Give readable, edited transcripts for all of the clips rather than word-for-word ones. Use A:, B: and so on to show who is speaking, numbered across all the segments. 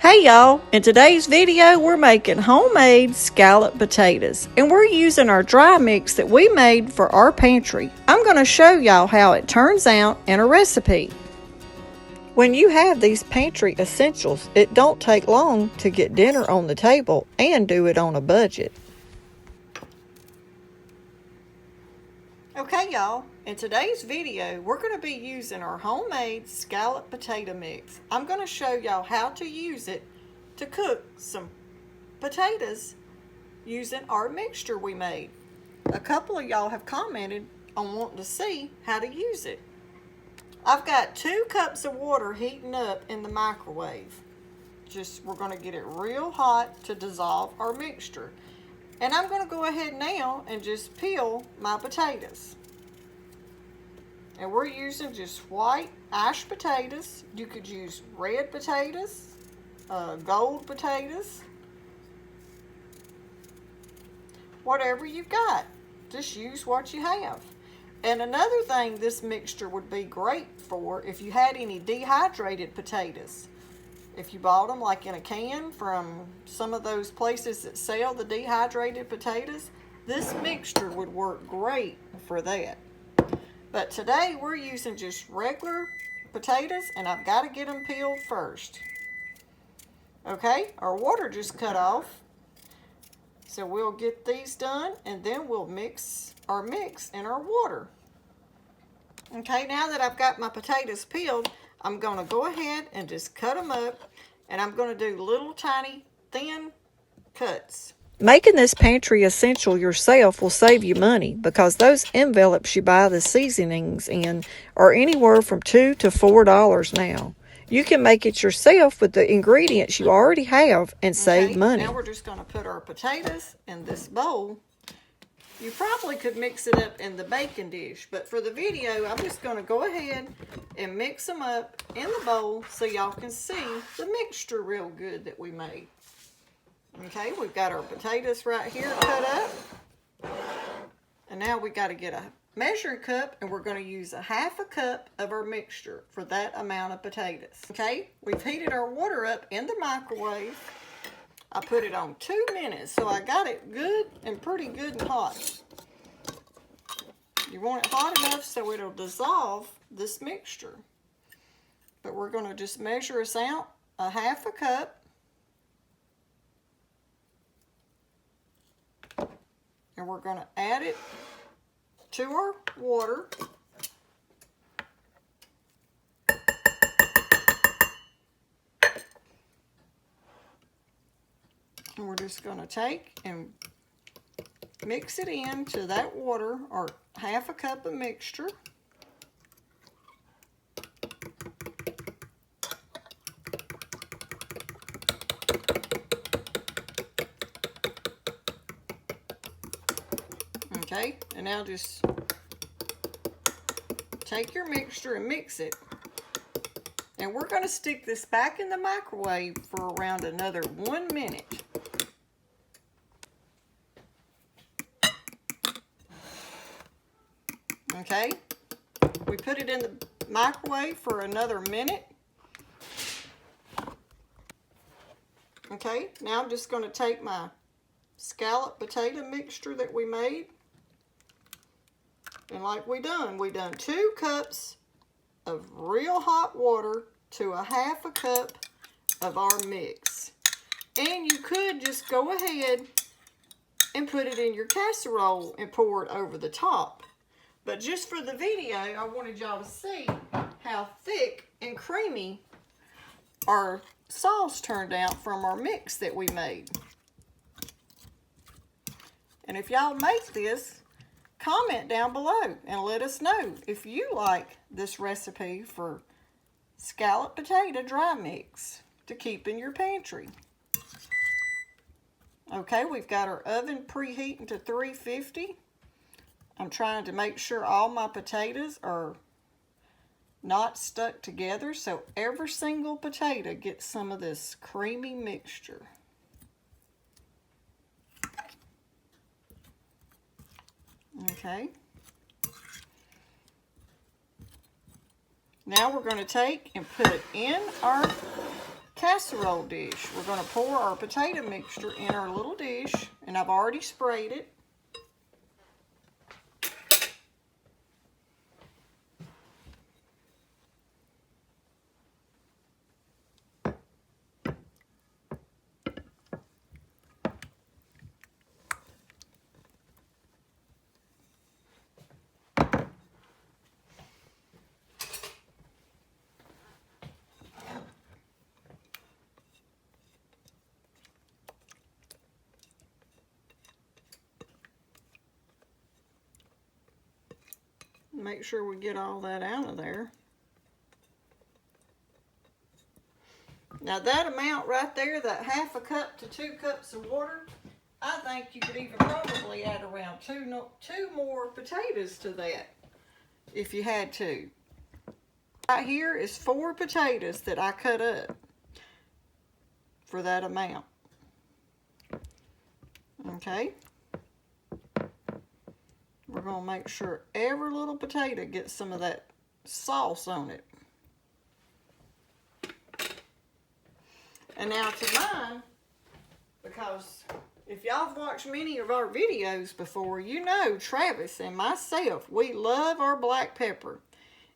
A: Hey y'all, in today's video we're making homemade scalloped potatoes and we're using our dry mix that we made for our pantry. I'm going to show y'all how it turns out in a recipe. When you have these pantry essentials, it don't take long to get dinner on the table and do it on a budget. Okay y'all, in today's video we're going to be using our homemade scalloped potato mix. I'm going to show y'all how to use it to cook some potatoes using our mixture we made. A couple of y'all have commented on wanting to see how to use it. I've got 2 cups of water heating up in the microwave. We're going to get it real hot to dissolve our mixture. And I'm going to go ahead now and just peel my potatoes. And we're using just white ash potatoes. You could use red potatoes, gold potatoes, whatever you've got. Just use what you have. And another thing this mixture would be great for if you had any dehydrated potatoes. If you bought them like in a can from some of those places that sell the dehydrated potatoes, this mixture would work great for that. But today we're using just regular potatoes and I've got to get them peeled first. Okay, our water just cut off. So we'll get these done and then we'll mix our mix in our water. Okay, now that I've got my potatoes peeled, I'm going to go ahead and just cut them up, and I'm going to do little tiny thin cuts. Making this pantry essential yourself will save you money because those envelopes you buy the seasonings in are anywhere from $2 to $4 now. You can make it yourself with the ingredients you already have and save money. Now we're just going to put our potatoes in this bowl. You probably could mix it up in the baking dish, but for the video, I'm just going to go ahead and mix them up in the bowl so y'all can see the mixture real good that we made. Okay, we've got our potatoes right here cut up. And now we got to get a measuring cup, and we're going to use 1/2 cup of our mixture for that amount of potatoes. Okay, we've heated our water up in the microwave. I put it on 2 minutes, so I got it good and pretty good and hot. You want it hot enough so it'll dissolve this mixture. But we're going to just measure us out 1/2 cup. And we're going to add it to our water. And we're just going to take and mix it into that water, or 1/2 cup of mixture. Okay, and now just take your mixture and mix it. And we're going to stick this back in the microwave for around another 1 minute. Okay, we put it in the microwave for another minute. Okay, now I'm just going to take my scalloped potato mixture that we made. And like we done 2 cups of real hot water to 1/2 cup of our mix. And you could just go ahead and put it in your casserole and pour it over the top. But just for the video, I wanted y'all to see how thick and creamy our sauce turned out from our mix that we made. And if y'all make this, comment down below and let us know if you like this recipe for scalloped potato dry mix to keep in your pantry. Okay, we've got our oven preheating to 350. I'm trying to make sure all my potatoes are not stuck together, so every single potato gets some of this creamy mixture. Okay. Now we're going to take and put in our casserole dish. We're going to pour our potato mixture in our little dish, and I've already sprayed it. Make sure we get all that out of there. Now that amount right there, that 1/2 cup to 2 cups of water, I think you could even probably add around two more potatoes to that if you had to. Right here is 4 potatoes that I cut up for that amount. Okay. We're going to make sure every little potato gets some of that sauce on it. And now to mine, because if y'all have watched many of our videos before, you know Travis and myself, we love our black pepper.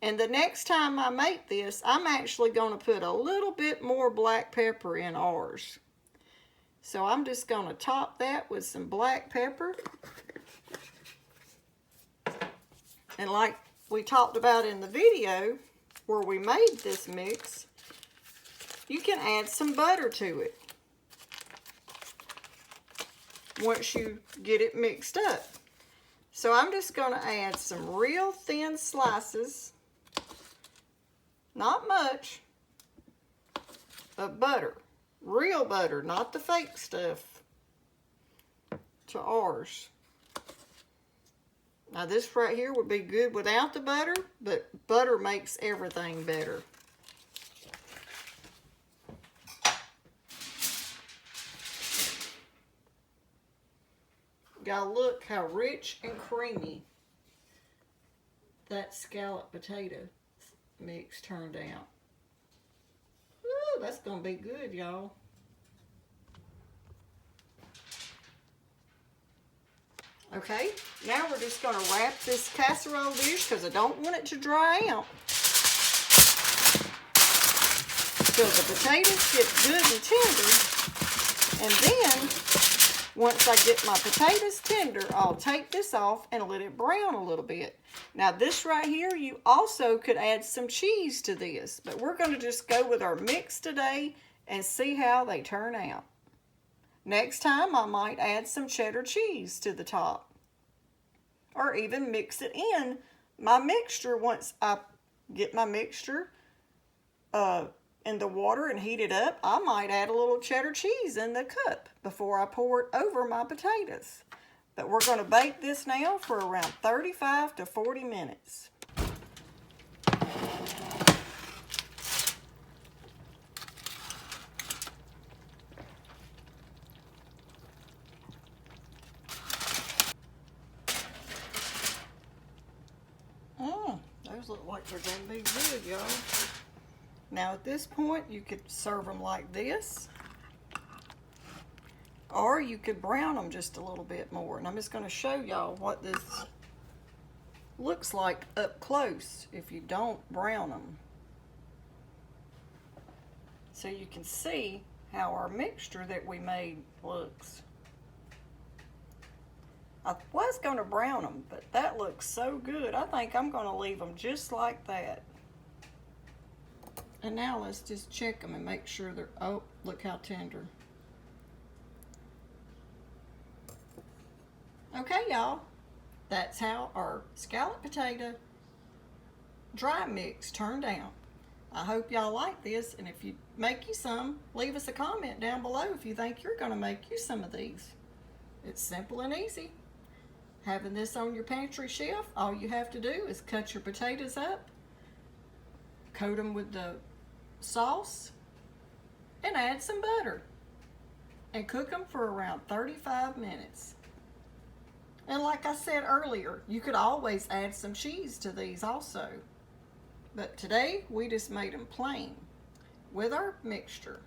A: And the next time I make this, I'm actually going to put a little bit more black pepper in ours. So I'm just going to top that with some black pepper. And like we talked about in the video where we made this mix, you can add some butter to it once you get it mixed up. So I'm just going to add some real thin slices, not much, of butter. Real butter, not the fake stuff, to ours. Now this right here would be good without the butter, but butter makes everything better. Y'all look how rich and creamy that scalloped potato mix turned out. Ooh, that's gonna be good, y'all. Okay, now we're just going to wrap this casserole dish because I don't want it to dry out. So the potatoes get good and tender. And then, once I get my potatoes tender, I'll take this off and let it brown a little bit. Now this right here, you also could add some cheese to this. But we're going to just go with our mix today and see how they turn out. Next time, I might add some cheddar cheese to the top. Or even mix it in my mixture once I get my mixture in the water and heat it up. I might add a little cheddar cheese in the cup before I pour it over my potatoes. But we're going to bake this now for around 35 to 40 minutes. Those look like they're going to be good, y'all. Now at this point, you could serve them like this. Or you could brown them just a little bit more. And I'm just going to show y'all what this looks like up close if you don't brown them. So you can see how our mixture that we made looks. I was going to brown them, but that looks so good. I think I'm going to leave them just like that. And now let's just check them and make sure they're, oh, look how tender. Okay, y'all. That's how our scalloped potato dry mix turned out. I hope y'all like this, and if you make you some, leave us a comment down below if you think you're going to make you some of these. It's simple and easy. Having this on your pantry shelf, all you have to do is cut your potatoes up, coat them with the sauce, and add some butter. And cook them for around 35 minutes. And like I said earlier, you could always add some cheese to these also. But today, we just made them plain. with our mixture,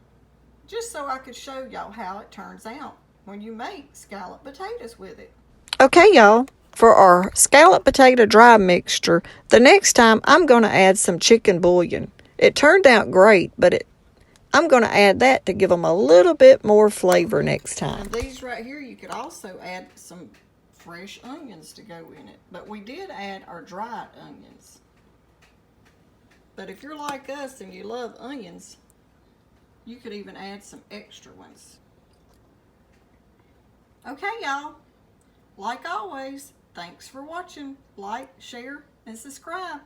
A: just so I could show y'all how it turns out when you make scalloped potatoes with it. Okay, y'all, for our scalloped potato dry mixture, the next time I'm going to add some chicken bouillon. It turned out great, but I'm going to add that to give them a little bit more flavor next time. And these right here, you could also add some fresh onions to go in it. But we did add our dried onions. But if you're like us and you love onions, you could even add some extra ones. Okay, y'all. Like always, thanks for watching. Like, share, and subscribe.